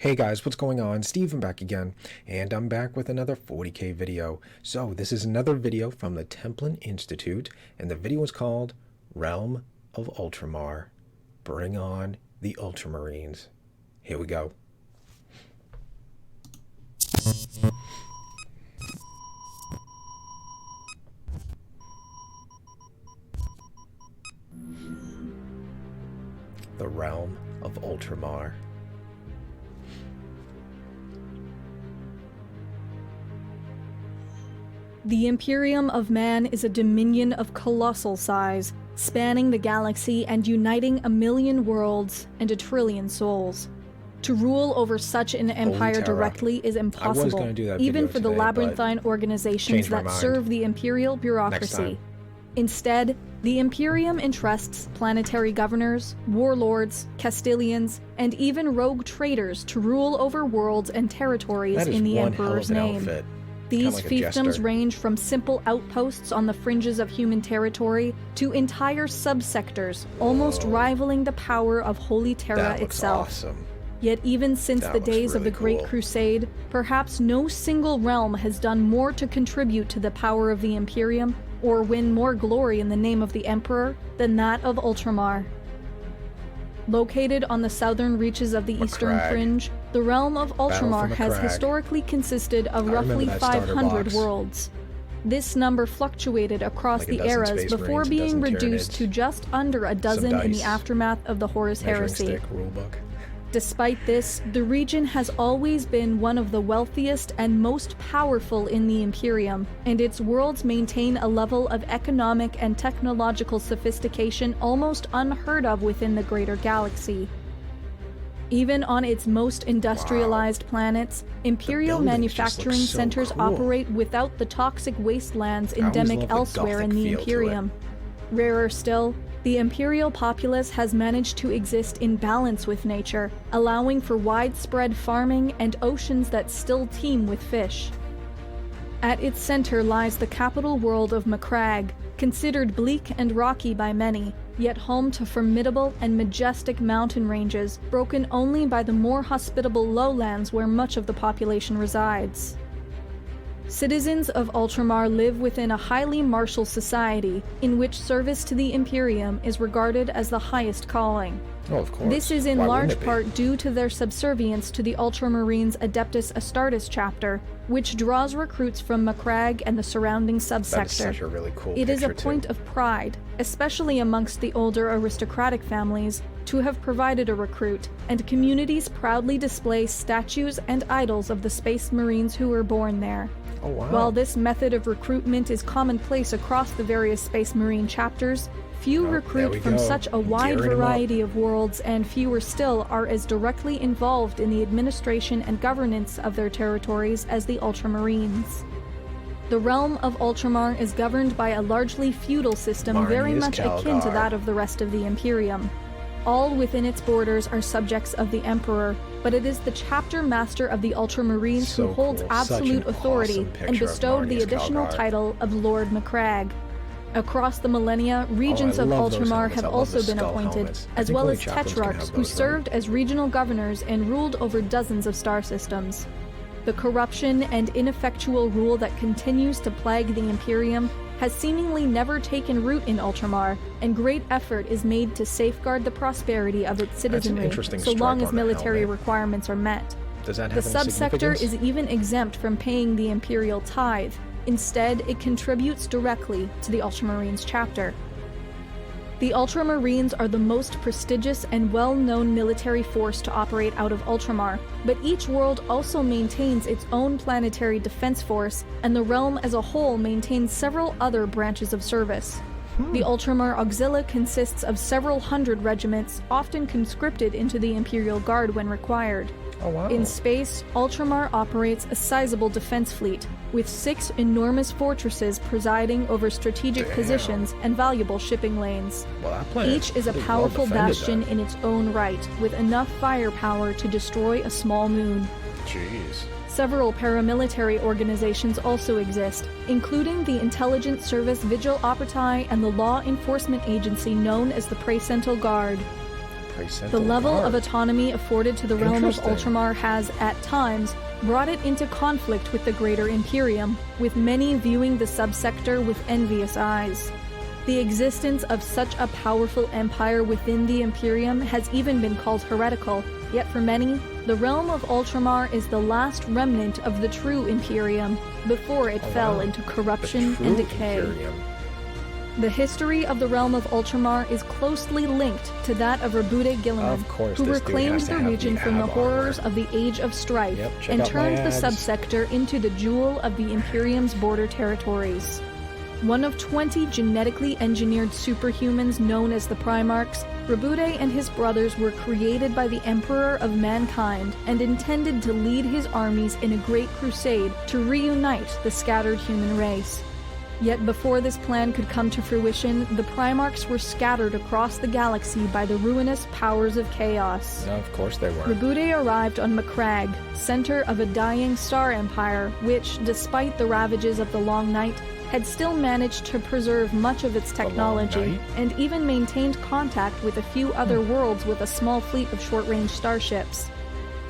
Hey guys, what's going on? Steven back again, and I'm back with another 40k video. So this is another video from the Templin Institute, and the video is called Realm of Ultramar. Bring on the Ultramarines. Here we go. The Realm of Ultramar. The Imperium of Man is a dominion of colossal size, spanning the galaxy and uniting 1,000,000 worlds and 1,000,000,000,000 souls. To rule over such an empire directly is impossible, even for the labyrinthine organizations that serve the imperial bureaucracy. Instead, the Imperium entrusts planetary governors, warlords, Castilians, and even rogue traders to rule over worlds and territories in the Emperor's name. These fiefdoms range from simple outposts on the fringes of human territory to entire subsectors, almost rivaling the power of Holy Terra itself. Awesome. Yet even since the days of the Great Crusade, perhaps no single realm has done more to contribute to the power of the Imperium or win more glory in the name of the Emperor than that of Ultramar. Located on the southern reaches of the Eastern Fringe, the realm of Ultramar has historically consisted of roughly 500 worlds. This number fluctuated across the eras before being reduced to just under a dozen in the aftermath of the Horus Heresy. Despite this, the region has always been one of the wealthiest and most powerful in the Imperium, and its worlds maintain a level of economic and technological sophistication almost unheard of within the greater galaxy. Even on its most industrialized planets, Imperial manufacturing centers operate without the toxic wastelands endemic elsewhere in the Imperium. Rarer still, the Imperial populace has managed to exist in balance with nature, allowing for widespread farming and oceans that still teem with fish. At its center lies the capital world of Macragge, considered bleak and rocky by many, yet home to formidable and majestic mountain ranges, broken only by the more hospitable lowlands where much of the population resides. Citizens of Ultramar live within a highly martial society, in which service to the Imperium is regarded as the highest calling. Oh, of course. This is in large part due to their subservience to the Ultramarines Adeptus Astartes chapter, which draws recruits from Macragge and the surrounding subsector. That is such a really cool It is a picture, point of pride, especially amongst the older aristocratic families, to have provided a recruit, and communities proudly display statues and idols of the Space Marines who were born there. Oh, wow. While this method of recruitment is commonplace across the various Space Marine chapters, few recruit from such a wide variety of worlds, and fewer still are as directly involved in the administration and governance of their territories as the Ultramarines. The realm of Ultramar is governed by a largely feudal system very much akin to that of the rest of the Imperium. All within its borders are subjects of the Emperor, but it is the chapter master of the Ultramarines who holds absolute authority and bestowed the additional title of Lord Macragge. Across the millennia, regions of Ultramar have also been appointed, as well as tetrarchs who served as regional governors and ruled over dozens of star systems. The corruption and ineffectual rule that continues to plague the Imperium has seemingly never taken root in Ultramar, and great effort is made to safeguard the prosperity of its citizenry, so long as military requirements are met. Does that The have any subsector significance? is even exempt from paying the imperial tithe. Instead, it contributes directly to the Ultramarines chapter. The Ultramarines are the most prestigious and well-known military force to operate out of Ultramar, but each world also maintains its own planetary defense force, and the realm as a whole maintains several other branches of service. The Ultramar Auxilia consists of several hundred regiments, often conscripted into the Imperial Guard when required. Oh, wow. In space, Ultramar operates a sizable defense fleet, with 6 enormous fortresses presiding over strategic positions and valuable shipping lanes. Well, that planet Each is a powerful bastion in its own right, with enough firepower to destroy a small moon. Jeez. Several paramilitary organizations also exist, including the intelligence service Vigil Operati and the law enforcement agency known as the Praesental Guard. The level of autonomy afforded to the realm of Ultramar has, at times, brought it into conflict with the greater Imperium, with many viewing the subsector with envious eyes. The existence of such a powerful empire within the Imperium has even been called heretical, yet for many, the realm of Ultramar is the last remnant of the true Imperium, before it fell into corruption and decay. The history of the realm of Ultramar is closely linked to that of Rebude Guilliman, who reclaimed the region from the horrors of the Age of Strife and turned the subsector into the jewel of the Imperium's border territories. One of 20 genetically engineered superhumans known as the Primarchs, Rebude and his brothers were created by the Emperor of Mankind and intended to lead his armies in a great crusade to reunite the scattered human race. Yet before this plan could come to fruition, the Primarchs were scattered across the galaxy by the ruinous powers of chaos. No, of course they weren't. Rebude arrived on Macragge, center of a dying star empire, which, despite the ravages of the Long Night, had still managed to preserve much of its technology, and even maintained contact with a few other worlds with a small fleet of short-range starships.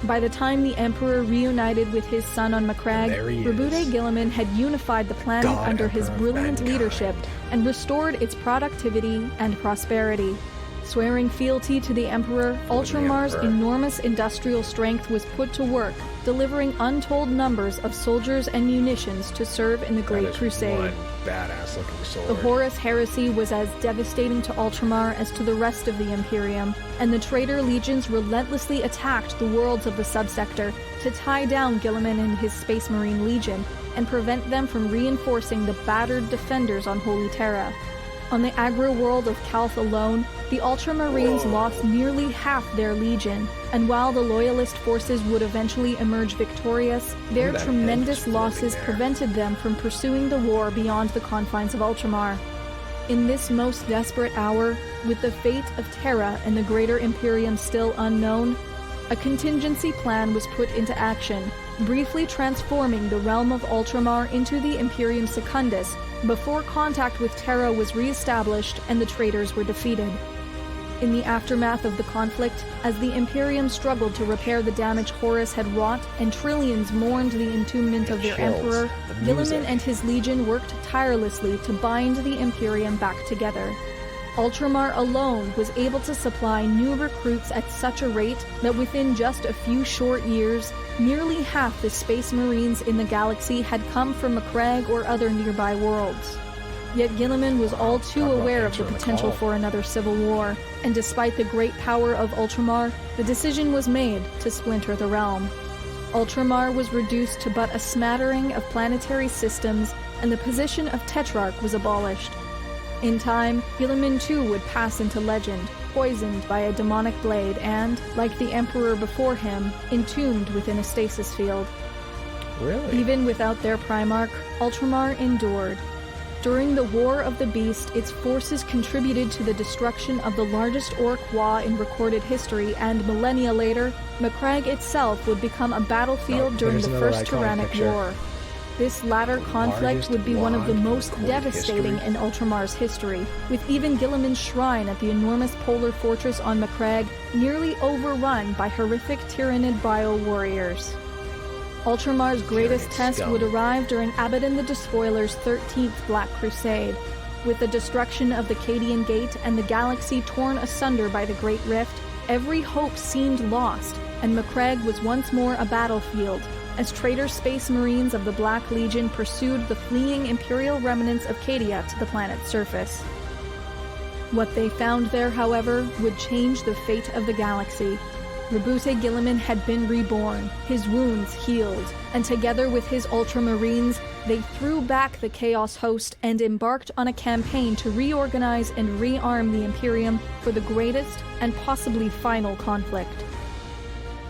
By the time the Emperor reunited with his son on Macragge, Rebude Guilliman had unified the planet under his brilliant leadership and restored its productivity and prosperity. Swearing fealty to the Emperor, Ultramar's enormous industrial strength was put to work, delivering untold numbers of soldiers and munitions to serve in the Great Crusade. Badass-looking sword. The Horus Heresy was as devastating to Ultramar as to the rest of the Imperium, and the traitor legions relentlessly attacked the worlds of the subsector to tie down Guilliman and his Space Marine Legion and prevent them from reinforcing the battered defenders on Holy Terra. On the aggro world of Calth alone, the Ultramarines lost nearly half their legion, and while the Loyalist forces would eventually emerge victorious, their tremendous losses prevented them from pursuing the war beyond the confines of Ultramar. In this most desperate hour, with the fate of Terra and the greater Imperium still unknown, a contingency plan was put into action, briefly transforming the realm of Ultramar into the Imperium Secundus before contact with Terra was re-established and the traitors were defeated. In the aftermath of the conflict, as the Imperium struggled to repair the damage Horus had wrought and trillions mourned the entombment of their Emperor, Guilliman and his legion worked tirelessly to bind the Imperium back together. Ultramar alone was able to supply new recruits at such a rate that within just a few short years, nearly half the Space Marines in the galaxy had come from Macragge or other nearby worlds. Yet Guilliman was all too aware of the potential for another civil war, and despite the great power of Ultramar, the decision was made to splinter the realm. Ultramar was reduced to but a smattering of planetary systems, and the position of Tetrarch was abolished. In time, Guilliman too would pass into legend, poisoned by a demonic blade and, like the Emperor before him, entombed within a stasis field. Really? Even without their Primarch, Ultramar endured. During the War of the Beast, its forces contributed to the destruction of the largest orc Wa in recorded history, and millennia later, Macragge itself would become a battlefield during the First Tyrannic War. This latter conflict would be one of the most devastating in Ultramar's history, with even Guilliman's shrine at the enormous polar fortress on Macragge nearly overrun by horrific Tyranid bio-warriors. Ultramar's greatest test would arrive during Abaddon the Despoiler's 13th Black Crusade. With the destruction of the Cadian Gate and the galaxy torn asunder by the Great Rift, every hope seemed lost, and Macragge was once more a battlefield, as traitor Space Marines of the Black Legion pursued the fleeing Imperial remnants of Cadia to the planet's surface. What they found there, however, would change the fate of the galaxy. Rebude Guilliman had been reborn, his wounds healed, and together with his Ultramarines, they threw back the Chaos host and embarked on a campaign to reorganize and rearm the Imperium for the greatest and possibly final conflict.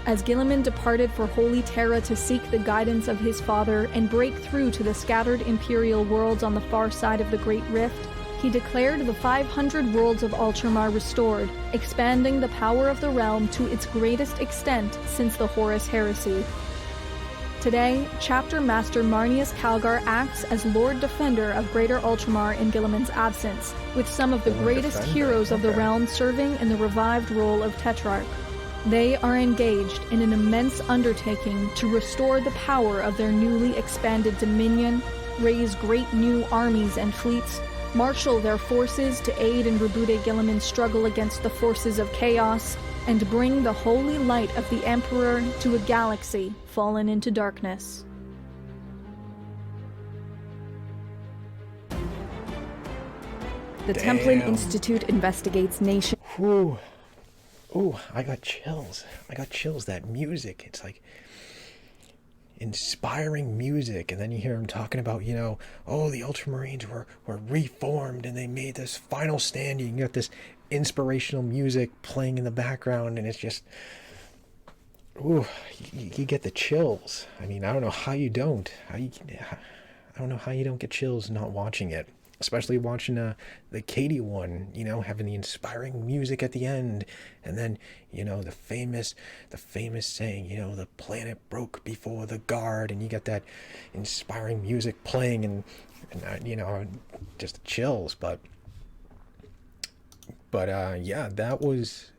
As Guilliman departed for Holy Terra to seek the guidance of his father and break through to the scattered Imperial worlds on the far side of the Great Rift, he declared the 500 worlds of Ultramar restored, expanding the power of the realm to its greatest extent since the Horus Heresy. Today, Chapter Master Marnius Calgar acts as Lord Defender of Greater Ultramar in Guilliman's absence, with some of the greatest heroes of the realm serving in the revived role of Tetrarch. They are engaged in an immense undertaking to restore the power of their newly expanded dominion, raise great new armies and fleets, marshal their forces to aid in Rebude Guilliman's struggle against the forces of chaos, and bring the holy light of the Emperor to a galaxy fallen into darkness. The Templin Institute investigates nation. Ooh, I got chills. That music. It's like inspiring music. And then you hear him talking about, you know, oh, the Ultramarines were reformed and they made this final stand. You got this inspirational music playing in the background, and it's just, ooh, you get the chills. I mean, I don't know how you don't. I don't know how you don't get chills not watching it. Especially watching the Katie one, you know, having the inspiring music at the end, and then, you know, the famous saying, you know, the planet broke before the guard, and you got that inspiring music playing, and you know, just chills. But yeah, that was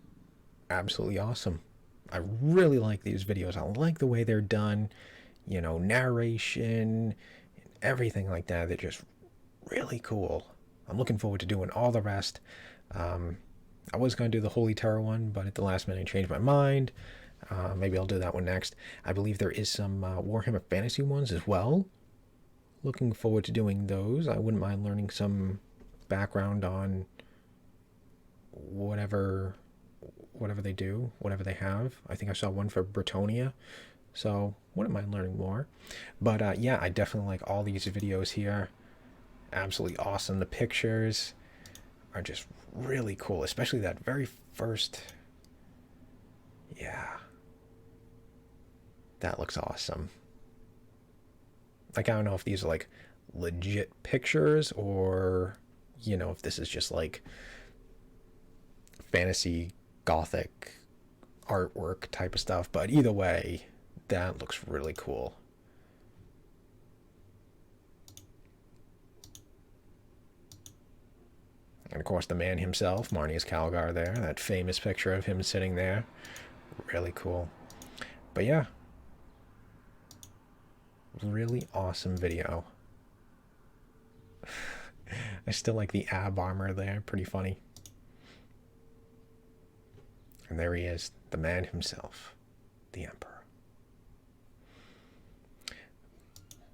absolutely awesome. I really like these videos. I like the way they're done, you know, narration, everything like that. They're just really cool. I'm looking forward to doing all the rest. I was going to do the Holy Terror one, but at the last minute I changed my mind. Maybe I'll do that one next. I believe there is some Warhammer Fantasy ones as well. Looking forward to doing those. I wouldn't mind learning some background on whatever they do, whatever they have. I think I saw one for Bretonia, so wouldn't mind learning more. But yeah, I definitely like all these videos here. Absolutely awesome. The pictures are just really cool, especially that very first. Yeah, that looks awesome. Like, I don't know if these are like legit pictures, or, you know, if this is just like fantasy gothic artwork type of stuff, but either way, that looks really cool. And of course the man himself, Marnius Calgar there, that famous picture of him sitting there. Really cool. But yeah, really awesome video. I still like the ab armor there, pretty funny. And there he is, the man himself, the Emperor.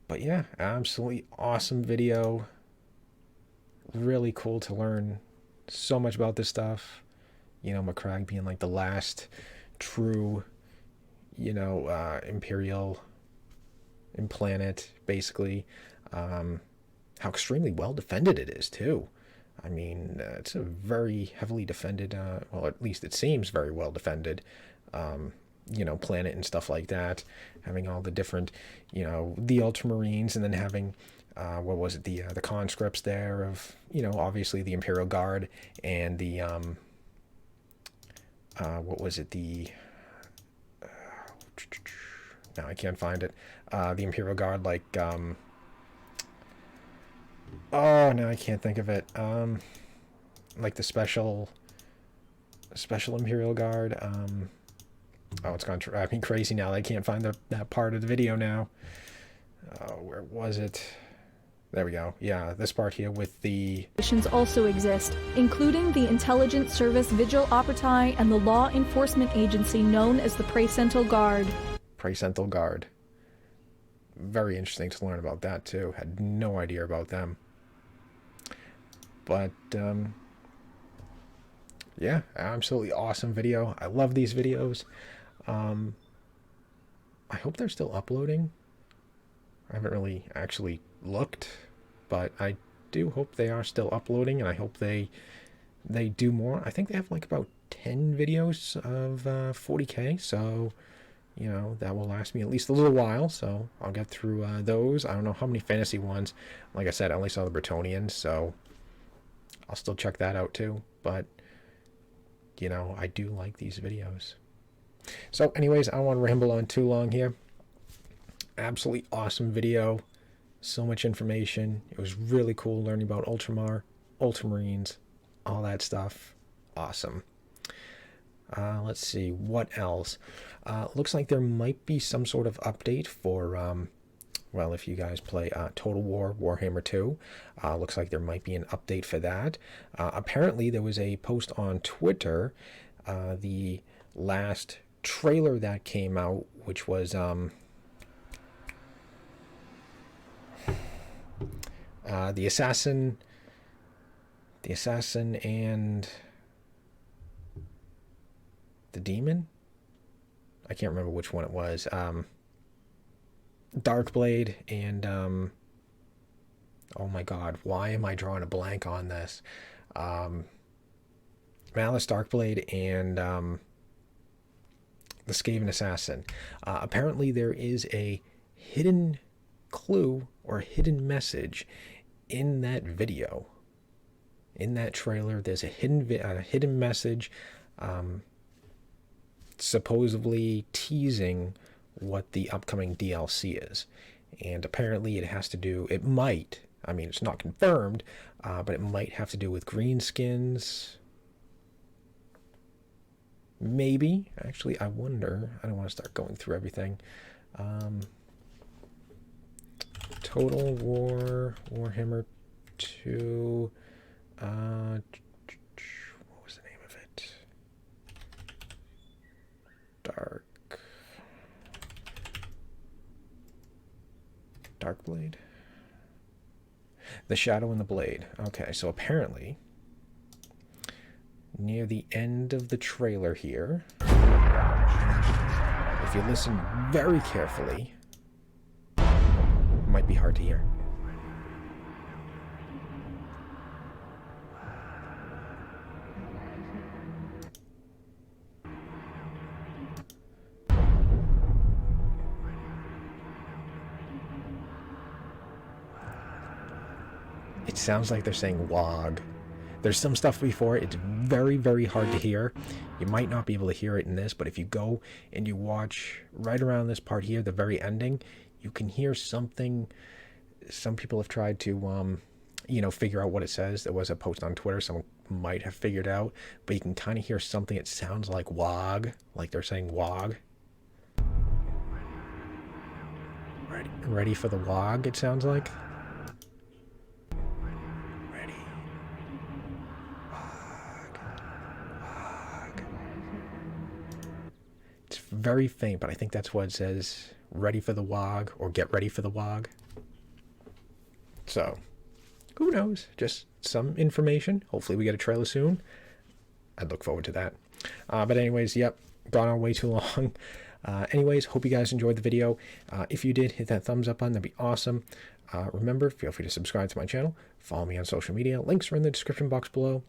But yeah, absolutely awesome video. Really cool to learn so much about this stuff. You know, Macragge being like the last true, you know, Imperial planet, basically. How extremely well defended it is, too. I mean, it's a very heavily defended, well, at least it seems very well defended, you know, planet and stuff like that. Having all the different, you know, the Ultramarines, and then having, what was it, the conscripts there of, you know, obviously the Imperial Guard, and the, what was it, the, no, I can't find it, the Imperial Guard, like, oh, no, I can't think of it. Like the special Imperial Guard. Oh, it's gone drive me crazy now. I can't find that part of the video now. Where was it? There we go. Yeah, this part here with the... also exist, including the Intelligence Service Vigil Operati and the law enforcement agency known as the Praesental Guard. Praesental Guard. Very interesting to learn about that, too. Had no idea about them. But, yeah, absolutely awesome video. I love these videos. I hope they're still uploading. I haven't really actually looked, but I do hope they are still uploading, and I hope they do more. I think they have like about 10 videos of 40K, so, you know, that will last me at least a little while, so I'll get through those. I don't know how many fantasy ones. Like I said, I only saw the Bretonians, so I'll still check that out too, but, you know, I do like these videos. So anyways, I don't want to ramble on too long here. absolutely awesome video. So much information. It was really cool learning about Ultramar, Ultramarines, all that stuff. Awesome. Let's see, what else? Looks like there might be some sort of update for, well, if you guys play Total War Warhammer 2, looks like there might be an update for that. Apparently, there was a post on Twitter, the last trailer that came out, which was the assassin and the demon. I can't remember which one it was. Darkblade and oh my god, why am I drawing a blank on this? Malice, Darkblade, and the Skaven Assassin. Apparently there is a hidden clue or hidden message in that video. In that trailer, there's a hidden message supposedly teasing what the upcoming DLC is. And apparently it has to do, it might, I mean, it's not confirmed, but it might have to do with greenskins. Maybe. Actually, I wonder. I don't want to start going through everything. Total War, Warhammer 2. What was the name of it? Darkblade. The Shadow and the Blade. Okay, so apparently near the end of the trailer here, if you listen very carefully, it might be hard to hear. It sounds like they're saying WOG. There's some stuff before. It's very, very hard to hear. You might not be able to hear it in this, but if you go and you watch right around this part here, the very ending, you can hear something. Some people have tried to, figure out what it says. There was a post on Twitter. Someone might have figured out, but you can kind of hear something. It sounds like WOG, like they're saying WOG. Ready for the WOG, it sounds like. Very faint, but I think that's what it says. Ready for the WOG, or get ready for the WOG. So, who knows? Just some information. Hopefully we get a trailer soon. I look forward to that. But anyways, yep, gone on way too long. Anyways, hope you guys enjoyed the video. If you did, hit that thumbs up button. That'd be awesome. Remember, feel free to subscribe to my channel. Follow me on social media. Links are in the description box below.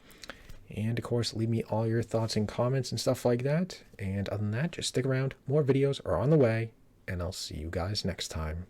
And, of course, leave me all your thoughts and comments and stuff like that. And other than that, just stick around. More videos are on the way. And I'll see you guys next time.